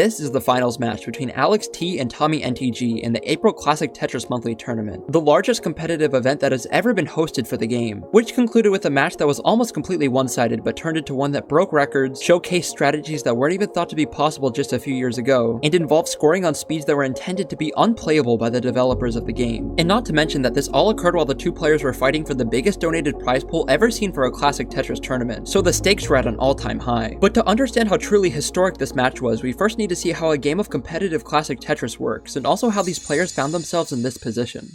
This is the finals match between AlexT and Tommy NTG in the April Classic Tetris Monthly Tournament, the largest competitive event that has ever been hosted for the game, which concluded with a match that was almost completely one-sided but turned into one that broke records, showcased strategies that weren't even thought to be possible just a few years ago, and involved scoring on speeds that were intended to be unplayable by the developers of the game. And not to mention that this all occurred while the two players were fighting for the biggest donated prize pool ever seen for a Classic Tetris tournament, so the stakes were at an all-time high. But to understand how truly historic this match was, we first need to see how a game of competitive Classic Tetris works, and also how these players found themselves in this position.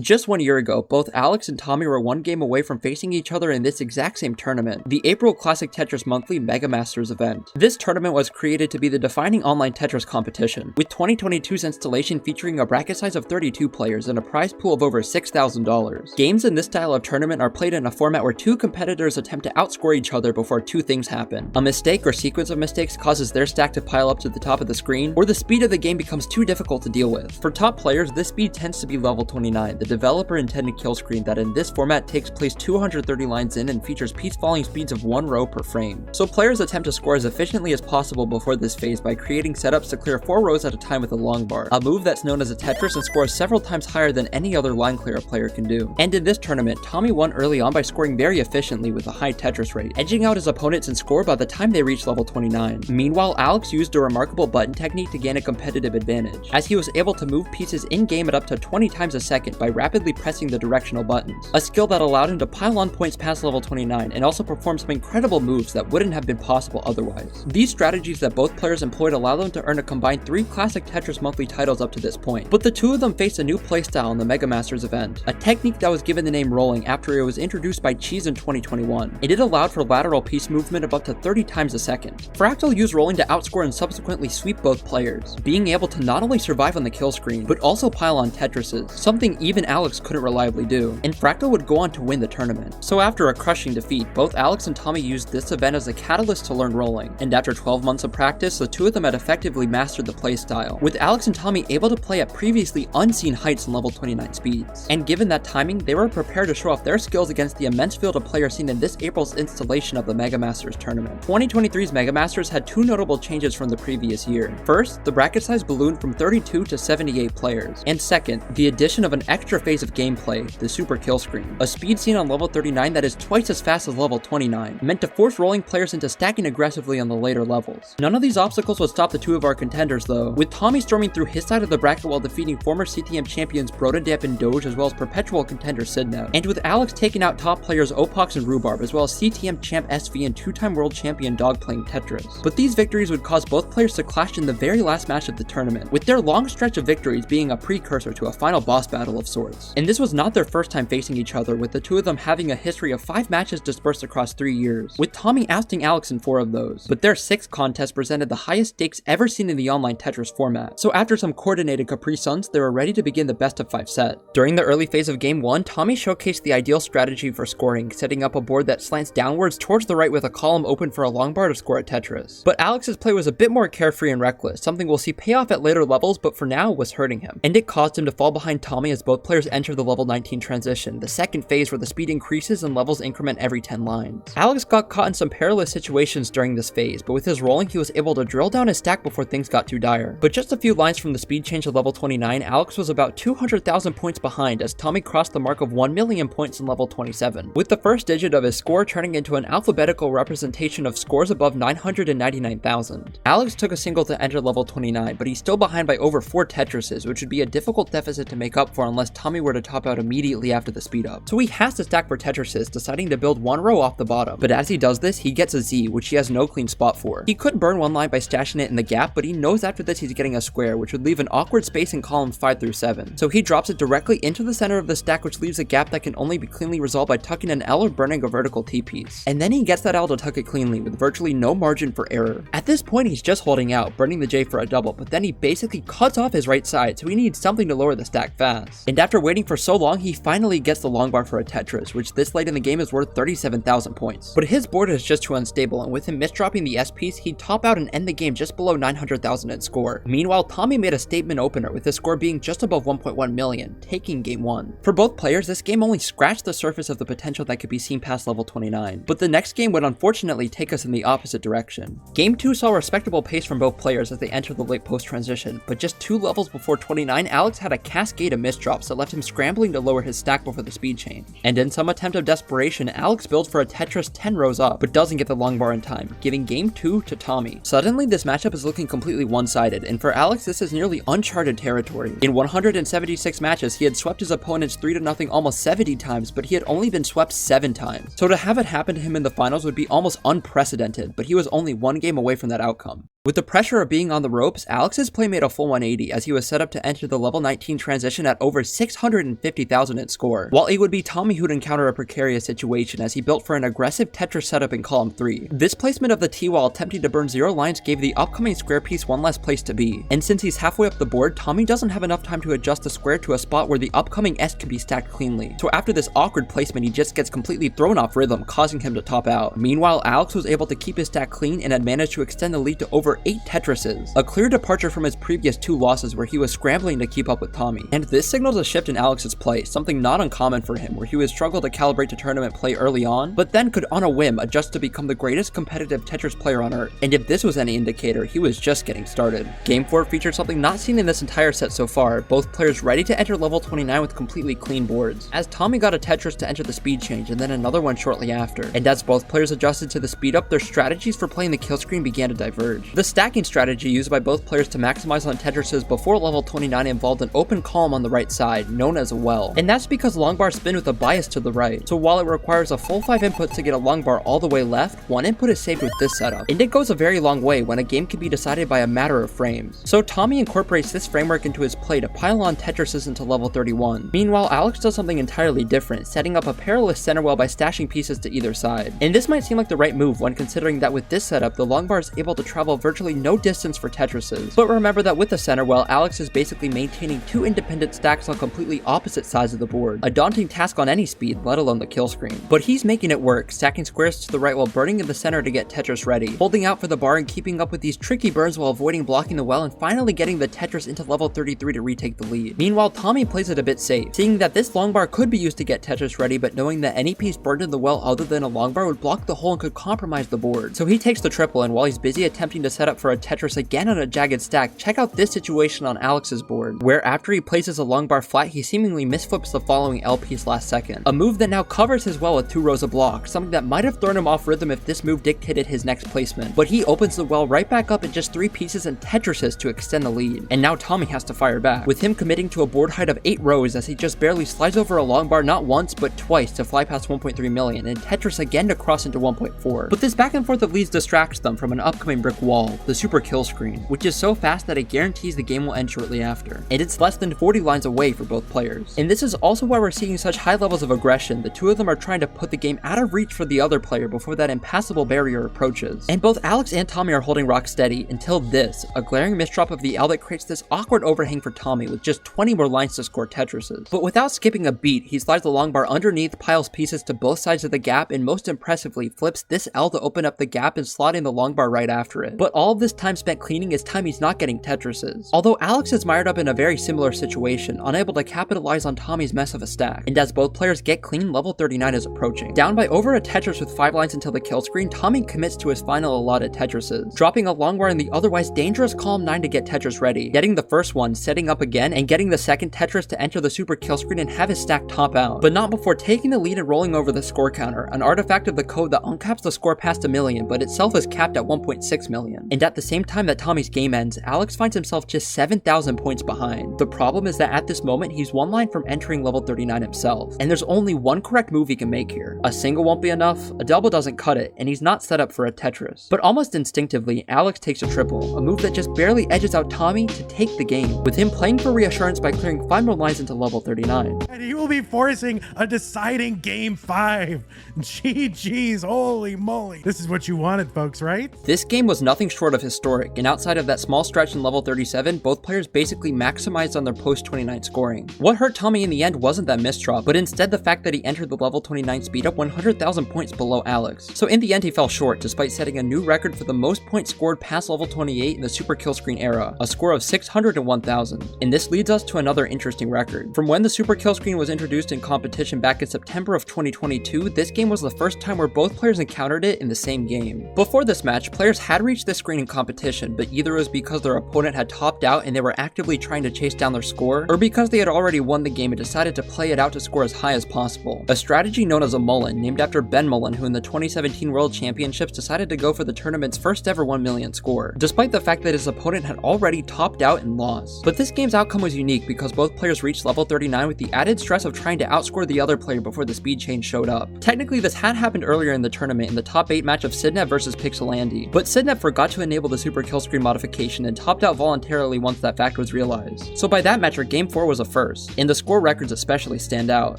Just 1 year ago, both Alex and Tommy were one game away from facing each other in this exact same tournament, the April Classic Tetris Monthly Mega Masters event. This tournament was created to be the defining online Tetris competition, with 2022's installation featuring a bracket size of 32 players and a prize pool of over $6,000. Games in this style of tournament are played in a format where two competitors attempt to outscore each other before two things happen. A mistake or sequence of mistakes causes their stack to pile up to the top of the screen, or the speed of the game becomes too difficult to deal with. For top players, this speed tends to be level 29, the developer-intended kill screen that in this format takes place 230 lines in and features piece falling speeds of 1 row per frame. So players attempt to score as efficiently as possible before this phase by creating setups to clear 4 rows at a time with a long bar, a move that's known as a Tetris and scores several times higher than any other line clear a player can do. And in this tournament, Tommy won early on by scoring very efficiently with a high Tetris rate, edging out his opponents in score by the time they reached level 29. Meanwhile, Alex used a remarkable button technique to gain a competitive advantage, as he was able to move pieces in-game at up to 20 times a second by rapidly pressing the directional buttons, a skill that allowed him to pile on points past level 29 and also perform some incredible moves that wouldn't have been possible otherwise. These strategies that both players employed allowed them to earn a combined 3 Classic Tetris Monthly titles up to this point, but the two of them faced a new playstyle in the Mega Masters event, a technique that was given the name rolling after it was introduced by Cheese in 2021, and it allowed for lateral piece movement of up to 30 times a second. Fractal used rolling to outscore and subsequently sweep both players, being able to not only survive on the kill screen, but also pile on Tetrises, something even Alex couldn't reliably do, and Fractal would go on to win the tournament. So after a crushing defeat, both Alex and Tommy used this event as a catalyst to learn rolling, and after 12 months of practice, the two of them had effectively mastered the playstyle, with Alex and Tommy able to play at previously unseen heights in level 29 speeds. And given that timing, they were prepared to show off their skills against the immense field of players seen in this April's installation of the Mega Masters tournament. 2023's Mega Masters had two notable changes from the previous year. First, the bracket size ballooned from 32 to 78 players, and second, the addition of an extra phase of gameplay, the super kill screen, a speed seen on level 39 that is twice as fast as level 29, meant to force rolling players into stacking aggressively on the later levels. None of these obstacles would stop the two of our contenders though, with Tommy storming through his side of the bracket while defeating former CTM champions Brodadep and Doge as well as perpetual contender Sidnev, and with Alex taking out top players Opox and Rhubarb as well as CTM champ SV and 2-time world champion Dog playing Tetris. But these victories would cause both players to clash in the very last match of the tournament, with their long stretch of victories being a precursor to a final boss battle of sorts. And this was not their first time facing each other, with the two of them having a history of 5 matches dispersed across 3 years, with Tommy ousting Alex in 4 of those. But their 6th contest presented the highest stakes ever seen in the online Tetris format, so after some coordinated Capri Suns, they were ready to begin the best of 5 set. During the early phase of Game 1, Tommy showcased the ideal strategy for scoring, setting up a board that slants downwards towards the right with a column open for a long bar to score a Tetris. But Alex's play was a bit more carefree and reckless, something we'll see pay off at later levels, but for now was hurting him, and it caused him to fall behind Tommy as both players enter the level 19 transition, the second phase where the speed increases and levels increment every 10 lines. Alex got caught in some perilous situations during this phase, but with his rolling he was able to drill down his stack before things got too dire. But just a few lines from the speed change to level 29, Alex was about 200,000 points behind as Tommy crossed the mark of 1 million points in level 27, with the first digit of his score turning into an alphabetical representation of scores above 999,000. Alex took a single to enter level 29, but he's still behind by over 4 Tetrises, which would be a difficult deficit to make up for unless Tommy were to top out immediately after the speed up. So he has to stack for Tetrises, deciding to build 1 row off the bottom. But as he does this, he gets a Z, which he has no clean spot for. He could burn 1 line by stashing it in the gap, but he knows after this he's getting a square, which would leave an awkward space in columns 5 through 7. So he drops it directly into the center of the stack, which leaves a gap that can only be cleanly resolved by tucking an L or burning a vertical T piece. And then he gets that L to tuck it cleanly, with virtually no margin for error. At this point he's just holding out, burning the J for a double, but then he basically cuts off his right side, so he needs something to lower the stack fast. And after waiting for so long, he finally gets the long bar for a Tetris, which this late in the game is worth 37,000 points. But his board is just too unstable, and with him misdropping the S piece, he'd top out and end the game just below 900,000 in score. Meanwhile, Tommy made a statement opener with his score being just above 1.1 million, taking game 1. For both players, this game only scratched the surface of the potential that could be seen past level 29, but the next game would unfortunately take us in the opposite direction. Game 2 saw a respectable pace from both players as they entered the late post transition, but just 2 levels before 29, Alex had a cascade of misdrops that left him scrambling to lower his stack before the speed change. And in some attempt of desperation, Alex builds for a Tetris 10 rows up, but doesn't get the long bar in time, giving game 2 to Tommy. Suddenly, this matchup is looking completely one-sided, and for Alex, this is nearly uncharted territory. In 176 matches, he had swept his opponents 3-0 almost 70 times, but he had only been swept 7 times. So to have it happen to him in the finals would be almost unprecedented, but he was only 1 game away from that outcome. With the pressure of being on the ropes, Alex's play made a full 180 as he was set up to enter the level 19 transition at over 650,000 in score, while it would be Tommy who'd encounter a precarious situation as he built for an aggressive Tetris setup in column 3. This placement of the T while attempting to burn 0 lines gave the upcoming square piece one less place to be, and since he's halfway up the board, Tommy doesn't have enough time to adjust the square to a spot where the upcoming S can be stacked cleanly. So after this awkward placement, he just gets completely thrown off rhythm, causing him to top out. Meanwhile, Alex was able to keep his stack clean and had managed to extend the lead to over 8 Tetrises, a clear departure from his previous 2 losses where he was scrambling to keep up with Tommy. And this signals a shift in Alex's play, something not uncommon for him, where he would struggle to calibrate to tournament play early on, but then could on a whim adjust to become the greatest competitive Tetris player on earth. And if this was any indicator, he was just getting started. Game 4 featured something not seen in this entire set so far, both players ready to enter level 29 with completely clean boards, as Tommy got a Tetris to enter the speed change and then another one shortly after. And as both players adjusted to the speed up, their strategies for playing the kill screen began to diverge. The stacking strategy used by both players to maximize on Tetrises before level 29 involved an open column on the right side, known as a well. And that's because long bars spin with a bias to the right, so while it requires a full 5 inputs to get a long bar all the way left, 1 input is saved with this setup. And it goes a very long way when a game can be decided by a matter of frames. So Tommy incorporates this framework into his play to pile on Tetrises into level 31. Meanwhile, Alex does something entirely different, setting up a perilous center well by stashing pieces to either side. And this might seem like the right move when considering that with this setup, the long bar is able to travel virtually no distance for Tetrises. But remember that with the center well, Alex is basically maintaining 2 independent stacks on completely opposite sides of the board, a daunting task on any speed, let alone the kill screen. But he's making it work, stacking squares to the right while burning in the center to get Tetris ready, holding out for the bar and keeping up with these tricky burns while avoiding blocking the well and finally getting the Tetris into level 33 to retake the lead. Meanwhile, Tommy plays it a bit safe, seeing that this long bar could be used to get Tetris ready, but knowing that any piece burned in the well other than a long bar would block the hole and could compromise the board. So he takes the triple, and while he's busy attempting to set up for a Tetris again on a jagged stack, check out this situation on Alex's board, where after he places a long bar flat, he seemingly misflips the following L piece last second, a move that now covers his well with 2 rows of block, something that might have thrown him off rhythm if this move dictated his next placement. But he opens the well right back up in just 3 pieces and Tetrises to extend the lead, and now Tommy has to fire back, with him committing to a board height of 8 rows as he just barely slides over a long bar not once but twice to fly past 1.3 million, and Tetris again to cross into 1.4. But this back and forth of leads distracts them from an upcoming brick wall, the super kill screen, which is so fast that it guarantees the game will end shortly after, and it's less than 40 lines away for both players. And this is also why we're seeing such high levels of aggression. The 2 of them are trying to put the game out of reach for the other player before that impassable barrier approaches. And both Alex and Tommy are holding rock steady until this, a glaring misdrop of the L that creates this awkward overhang for Tommy with just 20 more lines to score Tetrises. But without skipping a beat, he slides the long bar underneath, piles pieces to both sides of the gap, and most impressively flips this L to open up the gap and slot in the long bar right after it. But all of this time spent cleaning is time he's not getting Tetrises. Although Alex is mired up in a very similar situation, unable to capitalize on Tommy's mess of a stack. And as both players get clean, level 39 is approaching. Down by over a Tetris with 5 lines until the kill screen, Tommy commits to his final allotted Tetrises, dropping a long bar in the otherwise dangerous column 9 to get Tetris ready, getting the first one, setting up again, and getting the second Tetris to enter the super kill screen and have his stack top out. But not before taking the lead and rolling over the score counter, an artifact of the code that uncaps the score past 1 million, but itself is capped at 1.6 million. And at the same time that Tommy's game ends, Alex finds himself just 7,000 points behind. The problem is that at this moment, he's 1 line from entering level 39 himself, and there's only 1 correct move he can make here. A single won't be enough, a double doesn't cut it, and he's not set up for a Tetris. But almost instinctively, Alex takes a triple, a move that just barely edges out Tommy to take the game, with him playing for reassurance by clearing 5 more lines into level 39. And he will be forcing a deciding game 5. GG's, holy moly. This is what you wanted, folks, right? This game was nothing short of historic, and outside of that small stretch in level 37, both players basically maximized on their post-29 scoring. What hurt Tommy in the end wasn't that misdraw, but instead the fact that he entered the level 29 speed up 100,000 points below Alex. So in the end he fell short, despite setting a new record for the most points scored past level 28 in the super kill screen era, a score of 601,000. And this leads us to another interesting record. From when the super kill screen was introduced in competition back in September of 2022, this game was the first time where both players encountered it in the same game. Before this match, players had reached this screen in competition, but either it was because their opponent had topped out and they were actively trying to chase down their score, or because they had already won the game and decided to play it out to score as high as possible. A strategy known as a Mullen, named after Ben Mullen, who in the 2017 World Championships decided to go for the tournament's first ever 1 million score, despite the fact that his opponent had already topped out and lost. But this game's outcome was unique because both players reached level 39 with the added stress of trying to outscore the other player before the speed change showed up. Technically, this had happened earlier in the tournament in the top 8 match of Sidnet vs Pixelandy, but Sidnet forgot to enable the super kill screen modification and topped out voluntarily once that fact was realized. So by that metric, game 4 was a first, and the score records especially stand out.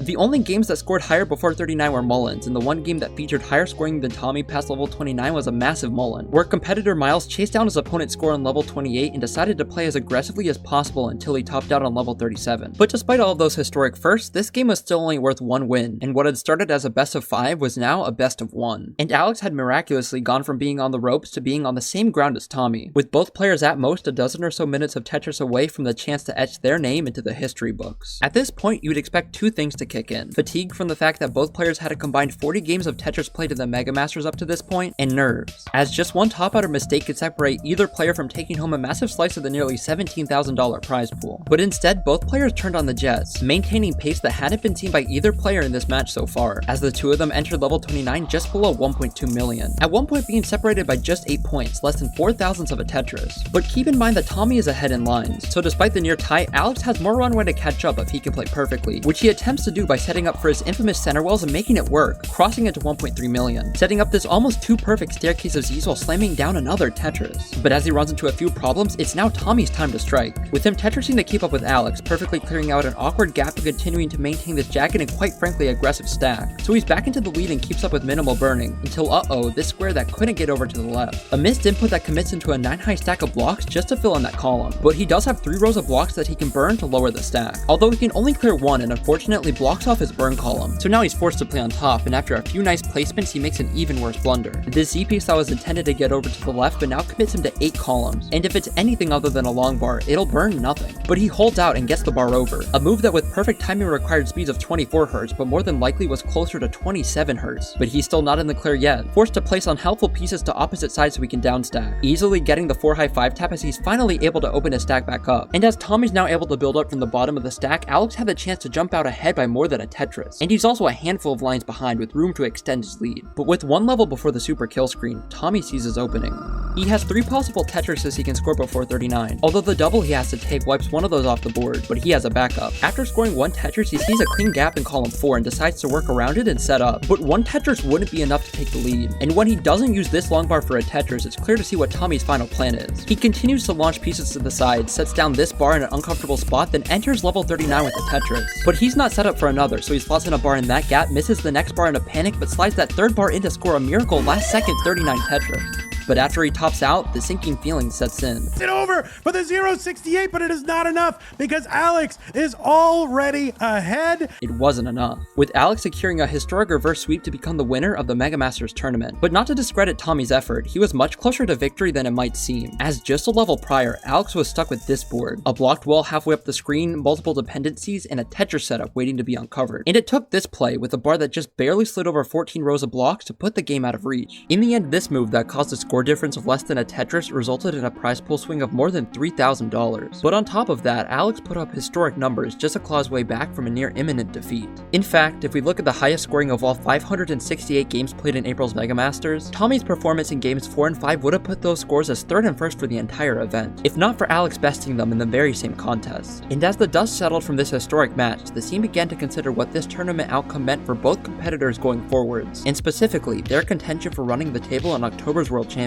The only games that scored higher before 39 were Mullins, and the one game that featured higher scoring than Tommy past level 29 was a massive Mullen, where competitor Miles chased down his opponent's score on level 28 and decided to play as aggressively as possible until he topped out on level 37. But despite all of those historic firsts, this game was still only worth one win, and what had started as a best of 5 was now a best of 1. And Alex had miraculously gone from being on the ropes to being on the same ground as Tommy, with both players at most a dozen or so minutes of Tetris away from the chance to etch their name into the history books. At this point, you would expect two things to kick in: fatigue from the fact that both players had a combined 40 games of Tetris played in the Mega Masters up to this point, and nerves, as just one top-outer mistake could separate either player from taking home a massive slice of the nearly $17,000 prize pool. But instead, both players turned on the jets, maintaining pace that hadn't been seen by either player in this match so far, as the two of them entered level 29 just below 1.2 million, at one point being separated by just 8 points, less than 4 thousandths of a Tetris. But keep in mind that Tommy is ahead in lines, so despite the near tie, Alex has more runway to catch up if he can play perfectly, which he attempts to do by setting up for his infamous center wells and making it work, crossing it to 1.3 million, setting up this almost too perfect staircase of Z's while slamming down another Tetris. But as he runs into a few problems, it's now Tommy's time to strike, with him Tetrising to keep up with Alex, perfectly clearing out an awkward gap and continuing to maintain this jagged and quite frankly aggressive stack. So he's back into the lead and keeps up with minimal burning, until this square that couldn't get over to the left. A missed input that commits into a 9-high stack of blocks just to fill in that column, but he does have 3 rows of blocks that he can burn to lower the stack, although he can only clear 1 and unfortunately blocks off his burn column, so now he's forced to play on top, and after a few nice placements he makes an even worse blunder. This Z piece that was intended to get over to the left but now commits him to 8 columns, and if it's anything other than a long bar, it'll burn nothing. But he holds out and gets the bar over, a move that with perfect timing required speeds of 24 Hz, but more than likely was closer to 27 Hz. But he's still not in the clear yet, forced to place unhelpful pieces to opposite sides so he can downstack, easily getting the 4-high 5-tap as he's finally able to open his stack back up. And as Tommy's now able to build up from the bottom of the stack, Alex had the chance to jump out ahead by more than a Tetris, and he's also a handful of lines behind with room to extend his lead. But with one level before the super kill screen, Tommy sees his opening. He has 3 possible Tetrises he can score before 39, although the double he has to take wipes one of those off the board, but he has a backup. After scoring 1 Tetris, he sees a clean gap in column 4 and decides to work around it and set up, but 1 Tetris wouldn't be enough to take the lead, and when he doesn't use this long bar for a Tetris, it's clear to see what Tommy's final plan is. He continues to launch pieces to the side, sets down this bar in an uncomfortable spot, then enters level 39 with a Tetris. But he's not set up for another, so he slots in a bar in that gap, misses the next bar in a panic, but slides that 3rd bar in to score a miracle last second 39 Tetris. But after he tops out, the sinking feeling sets in. It's over for the 0.68, but it is not enough because Alex is already ahead. It wasn't enough, with Alex securing a historic reverse sweep to become the winner of the Mega Masters tournament. But not to discredit Tommy's effort, he was much closer to victory than it might seem, as just a level prior, Alex was stuck with this board, a blocked wall halfway up the screen, multiple dependencies, and a Tetris setup waiting to be uncovered. And it took this play, with a bar that just barely slid over 14 rows of blocks, to put the game out of reach. In the end, this move that caused a score difference of less than a Tetris resulted in a prize pool swing of more than $3,000. But on top of that, Alex put up historic numbers just a claw's way back from a near imminent defeat. In fact, if we look at the highest scoring of all 568 games played in April's Mega Masters, Tommy's performance in games 4 and 5 would have put those scores as 3rd and 1st for the entire event, if not for Alex besting them in the very same contest. And as the dust settled from this historic match, the scene began to consider what this tournament outcome meant for both competitors going forwards, and specifically their contention for running the table in October's World Championship.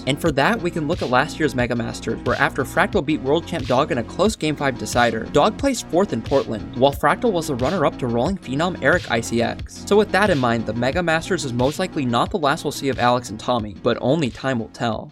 And for that, we can look at last year's Mega Masters, where after Fractal beat World Champ Dog in a close Game 5 decider, Dog placed 4th in Portland, while Fractal was the runner-up to rolling phenom Eric ICX. So with that in mind, the Mega Masters is most likely not the last we'll see of Alex and Tommy, but only time will tell.